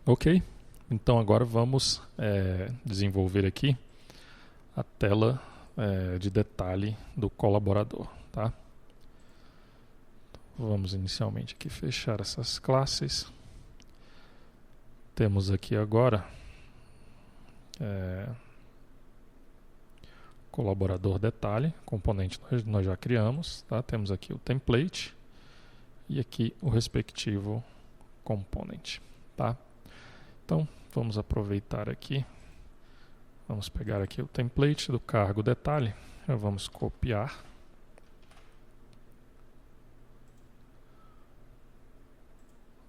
Ok, então agora vamos desenvolver aqui a tela de detalhe do colaborador, tá? Vamos inicialmente aqui fechar essas classes. Temos aqui agora colaborador detalhe, componente nós já criamos, tá? Temos aqui o template e aqui o respectivo component, tá? Então vamos aproveitar aqui, vamos pegar aqui o template do cargo detalhe, vamos copiar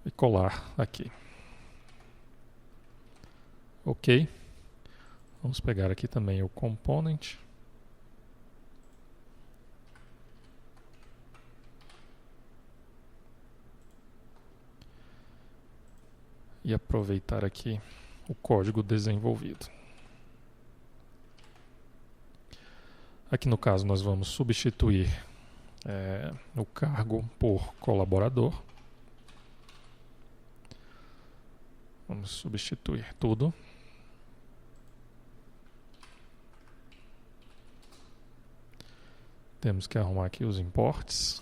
e colar aqui. Ok, vamos pegar aqui também o component e aproveitar aqui o código desenvolvido. Aqui no caso nós vamos substituir o cargo por colaborador. Vamos substituir tudo. Temos que arrumar aqui os imports.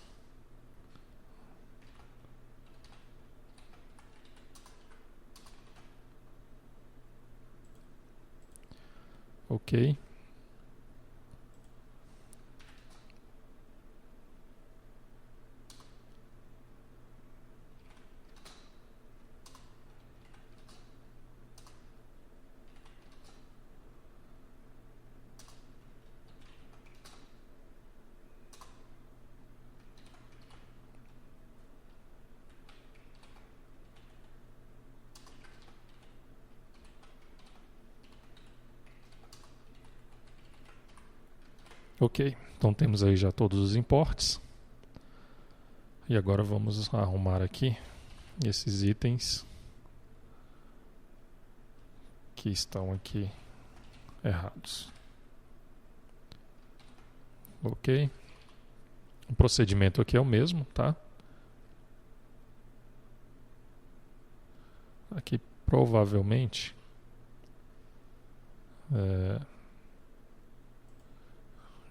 Ok. Ok, então temos aí já todos os imports. E agora vamos arrumar aqui esses itens que estão aqui errados. Ok. O procedimento aqui é o mesmo, tá? Aqui provavelmente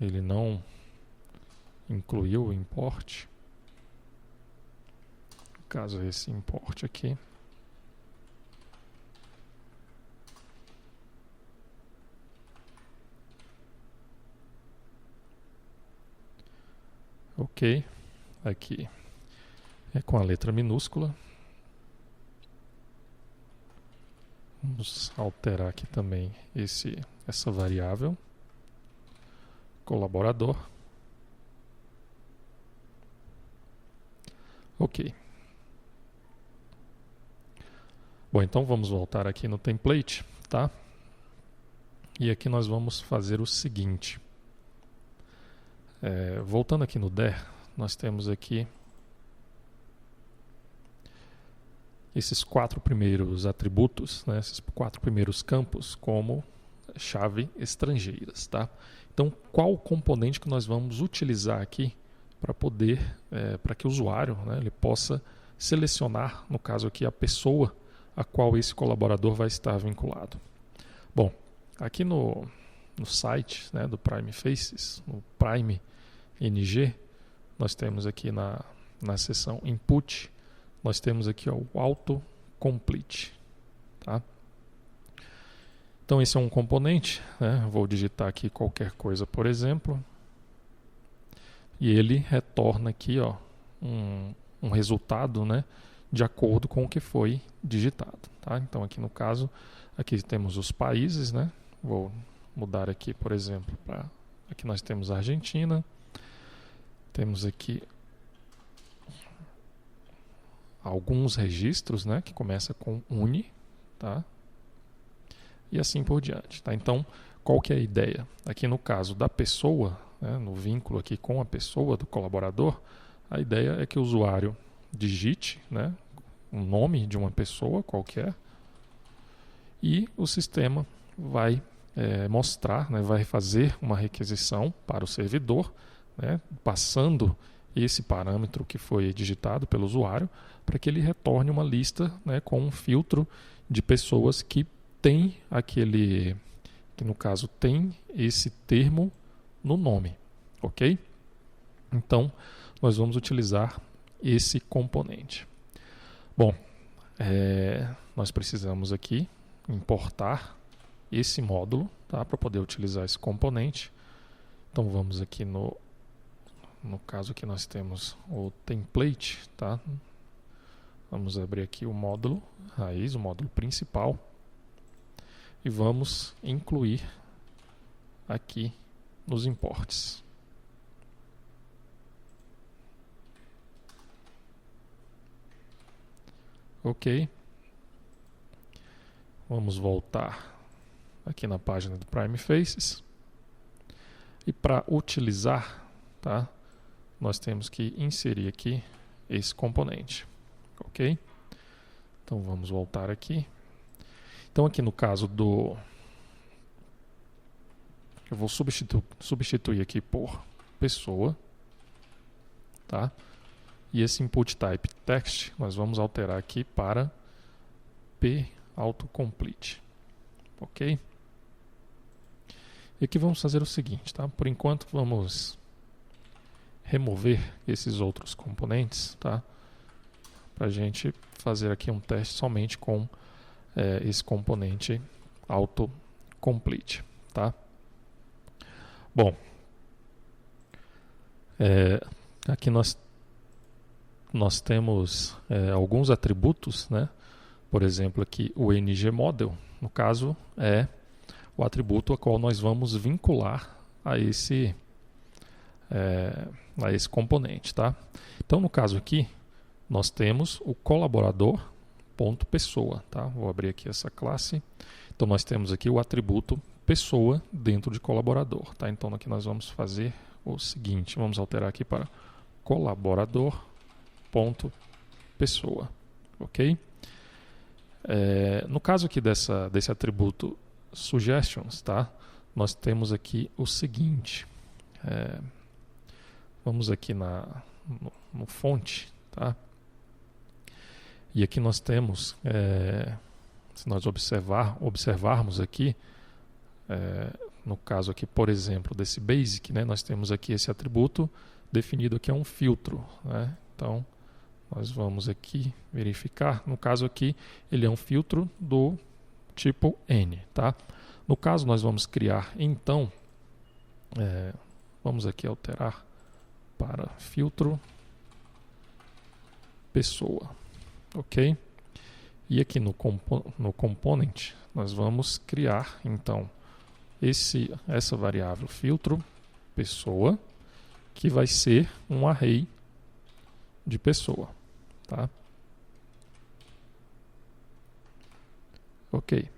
ele não incluiu o import. No caso, esse import aqui. Ok, aqui é com a letra minúscula. Vamos alterar aqui também essa variável colaborador. Ok. Bom, então vamos voltar aqui no template, tá? E aqui nós vamos fazer o seguinte. Voltando aqui no there, nós temos aqui esses 4 primeiros atributos, né, esses 4 primeiros campos como chave estrangeiras, tá? Então, qual o componente que nós vamos utilizar aqui para poder, para que o usuário, né, ele possa selecionar, no caso aqui, a pessoa a qual esse colaborador vai estar vinculado? Bom, aqui no site, né, do Prime Faces, no Prime NG, nós temos aqui na seção Input, nós temos aqui o Autocomplete, tá? Então esse é um componente, né? Vou digitar aqui qualquer coisa, por exemplo, e ele retorna aqui um resultado, né, de acordo com o que foi digitado, tá? Então aqui no caso, aqui temos os países, né? Vou mudar aqui, por exemplo, aqui nós temos a Argentina, temos aqui alguns registros, né, que começa com uni, tá? E assim por diante, tá? Então, qual que é a ideia? Aqui no caso da pessoa, né, no vínculo aqui com a pessoa do colaborador, a ideia é que o usuário digite, né, o nome de uma pessoa qualquer e o sistema vai mostrar, né, vai fazer uma requisição para o servidor, né, passando esse parâmetro que foi digitado pelo usuário para que ele retorne uma lista, né, com um filtro de pessoas que tem aquele, que no caso tem esse termo no nome, ok? Então, nós vamos utilizar esse componente. Bom, nós precisamos aqui importar esse módulo, tá, para poder utilizar esse componente. Então, vamos aqui no caso aqui nós temos o template, tá? Vamos abrir aqui o módulo raiz, o módulo principal, e vamos incluir aqui nos imports. Ok. Vamos voltar aqui na página do Prime Faces. E para utilizar, tá, nós temos que inserir aqui esse componente. Ok? Então vamos voltar aqui. Então aqui no caso do... eu vou substituir aqui por pessoa. Tá? E esse input type text nós vamos alterar aqui para p autocomplete. Ok? E aqui vamos fazer o seguinte, tá? Por enquanto vamos remover esses outros componentes, tá? Para a gente fazer aqui um teste somente com esse componente autocomplete, tá? Bom, aqui nós temos alguns atributos, né? Por exemplo, aqui o ngModel, no caso, é o atributo a qual nós vamos vincular a esse componente, tá? Então, no caso aqui, nós temos o colaborador.pessoa, tá? Vou abrir aqui essa classe. Então, nós temos aqui o atributo pessoa dentro de colaborador, tá? Então, aqui nós vamos fazer o seguinte, vamos alterar aqui para colaborador.pessoa, ok? No caso aqui desse atributo suggestions, tá? Nós temos aqui o seguinte, vamos aqui no fonte, tá? E aqui nós temos, se nós observarmos aqui, no caso aqui, por exemplo, desse basic, né? Nós temos aqui esse atributo definido aqui é um filtro, né? Então, nós vamos aqui verificar, no caso aqui, ele é um filtro do tipo N, tá? No caso, nós vamos criar, então, vamos aqui alterar para filtro pessoa, ok? E aqui no component, nós vamos criar, então, essa variável filtro pessoa, que vai ser um array de pessoa, tá? Ok.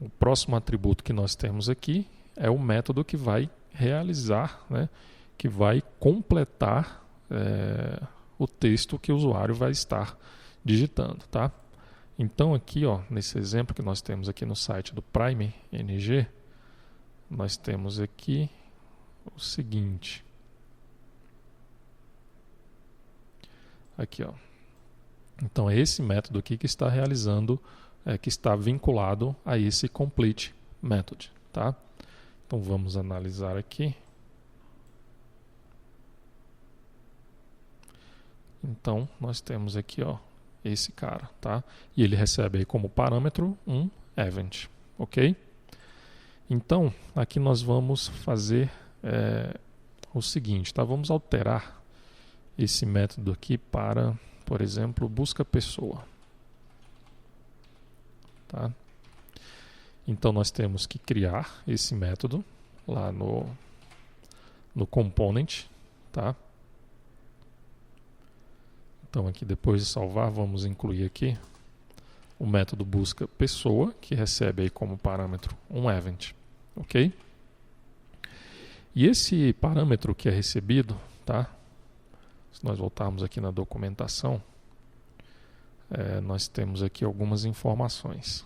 O próximo atributo que nós temos aqui é o método que vai realizar, né, que vai completar o texto que o usuário vai estar digitando, tá? Então aqui, ó, nesse exemplo que nós temos aqui no site do Prime NG, nós temos aqui o seguinte. Aqui, ó. Então é esse método aqui que está realizando, que está vinculado a esse complete method, tá? Então vamos analisar aqui. Então nós temos aqui, ó, esse cara, tá? E ele recebe aí como parâmetro um event, ok? Então aqui nós vamos fazer o seguinte, tá? Vamos alterar esse método aqui para, por exemplo, busca pessoa, tá? Então nós temos que criar esse método lá no component, tá? Então aqui depois de salvar, vamos incluir aqui o método busca pessoa, que recebe aí como parâmetro um event, ok? E esse parâmetro que é recebido, tá? Se nós voltarmos aqui na documentação, nós temos aqui algumas informações.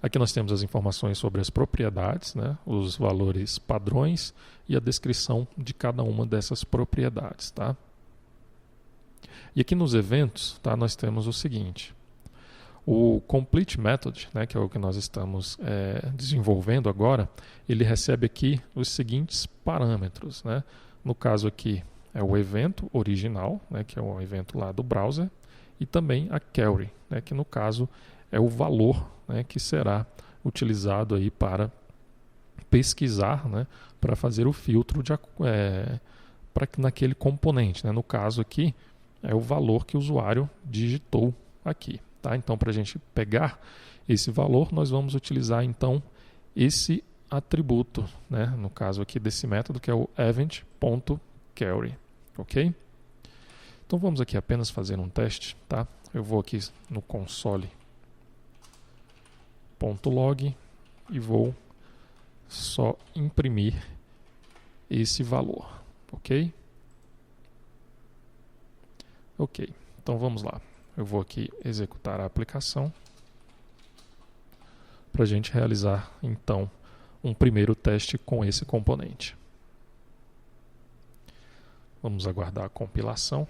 Aqui nós temos as informações sobre as propriedades, né, os valores padrões e a descrição de cada uma dessas propriedades. Tá? E aqui nos eventos, tá, nós temos o seguinte. O Complete Method, né, que é o que nós estamos desenvolvendo agora, ele recebe aqui os seguintes parâmetros. Né? No caso aqui é o evento original, né, que é o evento lá do browser, e também a query, né, que no caso é o valor, né, que será utilizado aí para pesquisar, né, para fazer o filtro naquele componente. Né? No caso aqui é o valor que o usuário digitou aqui. Tá? Então, para a gente pegar esse valor, nós vamos utilizar então esse atributo, né? No caso aqui desse método, que é o event.query. Ok? Então vamos aqui apenas fazer um teste. Tá? Eu vou aqui no console.log e vou só imprimir esse valor. Ok? Ok, então vamos lá. Eu vou aqui executar a aplicação para a gente realizar, então, um primeiro teste com esse componente. Vamos aguardar a compilação.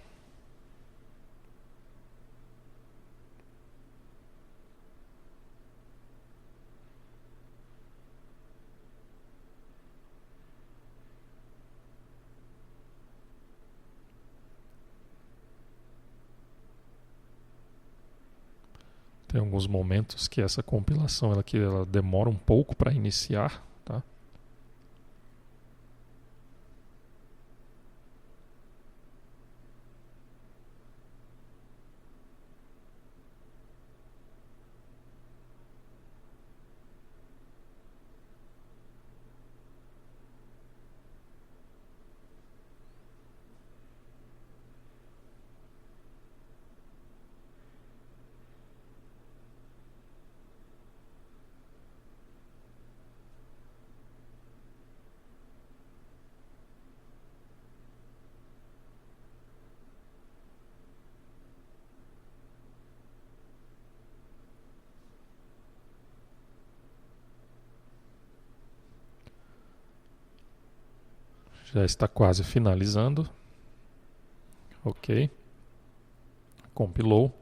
Tem alguns momentos que essa compilação ela demora um pouco para iniciar, tá? Já está quase finalizando. Ok. Compilou.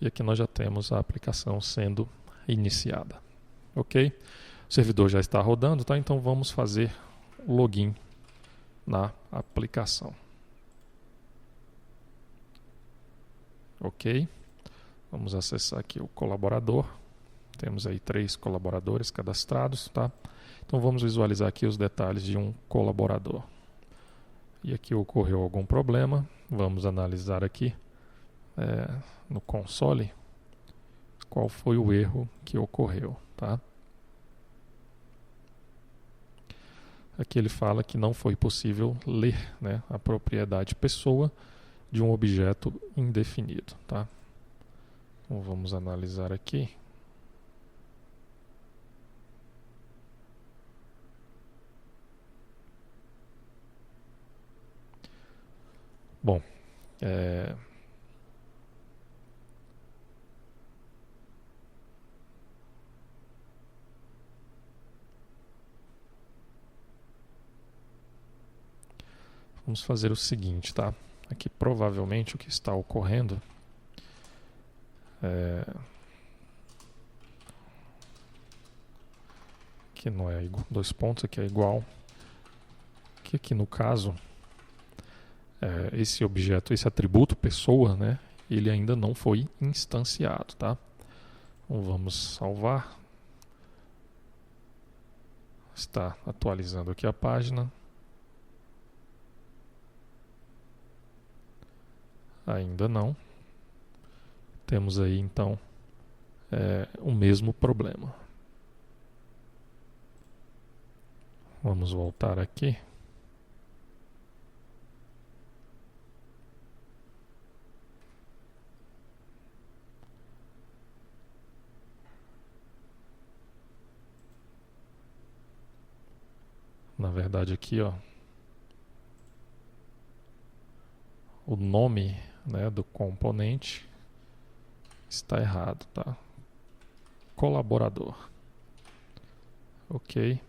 E aqui nós já temos a aplicação sendo iniciada. Ok? O servidor já está rodando, tá? Então vamos fazer o login na aplicação. Ok? Vamos acessar aqui o colaborador. Temos aí 3 colaboradores cadastrados, tá? Então vamos visualizar aqui os detalhes de um colaborador. E aqui ocorreu algum problema. Vamos analisar aqui no console qual foi o erro que ocorreu, tá? Aqui ele fala que não foi possível ler, né, a propriedade pessoa de um objeto indefinido, tá? Então vamos analisar aqui. Bom, vamos fazer o seguinte, tá? Aqui provavelmente o que está ocorrendo que não é igual, 2 pontos, aqui é igual, que aqui no caso esse objeto, esse atributo pessoa, né, ele ainda não foi instanciado, tá? Então vamos salvar. Está atualizando aqui a página. Ainda não. Temos aí então o mesmo problema. Vamos voltar aqui. Na verdade aqui, ó, o nome, né, do componente está errado, tá? colaborador. Ok.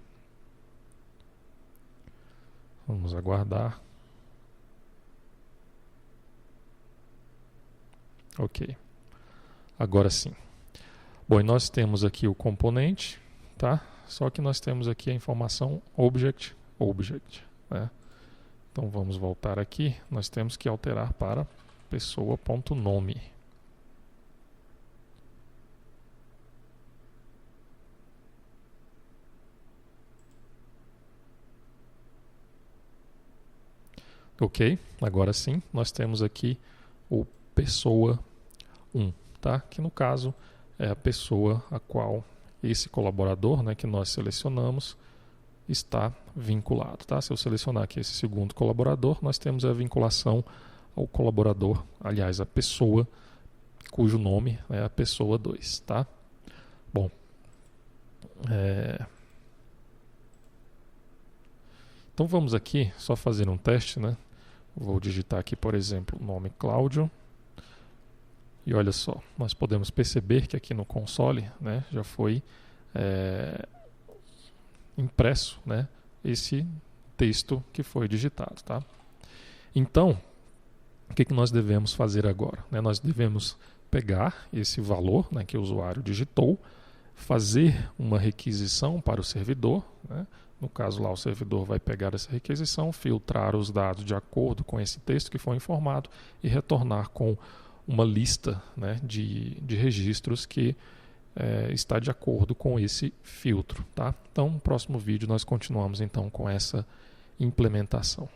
Vamos aguardar. Ok. Agora sim. Bom, e nós temos aqui o componente, tá? Só que nós temos aqui a informação object, né? Então vamos voltar aqui. Nós temos que alterar para pessoa.nome. Ok, agora sim, nós temos aqui o pessoa 1, tá? Que no caso é a pessoa a qual esse colaborador, né, que nós selecionamos está vinculado, tá? Se eu selecionar aqui esse segundo colaborador, nós temos a vinculação ao colaborador, aliás, a pessoa cujo nome é a pessoa 2, tá? Bom, então vamos aqui só fazer um teste, né? Vou digitar aqui, por exemplo, o nome Cláudio. E olha só, nós podemos perceber que aqui no console, né, já foi impresso, né, esse texto que foi digitado. Tá? Então, o que nós devemos fazer agora? Né, nós devemos pegar esse valor, né, que o usuário digitou, fazer uma requisição para o servidor, né? No caso lá o servidor vai pegar essa requisição, filtrar os dados de acordo com esse texto que foi informado e retornar com uma lista, né, de registros que está de acordo com esse filtro. Tá? Então no próximo vídeo nós continuamos então com essa implementação.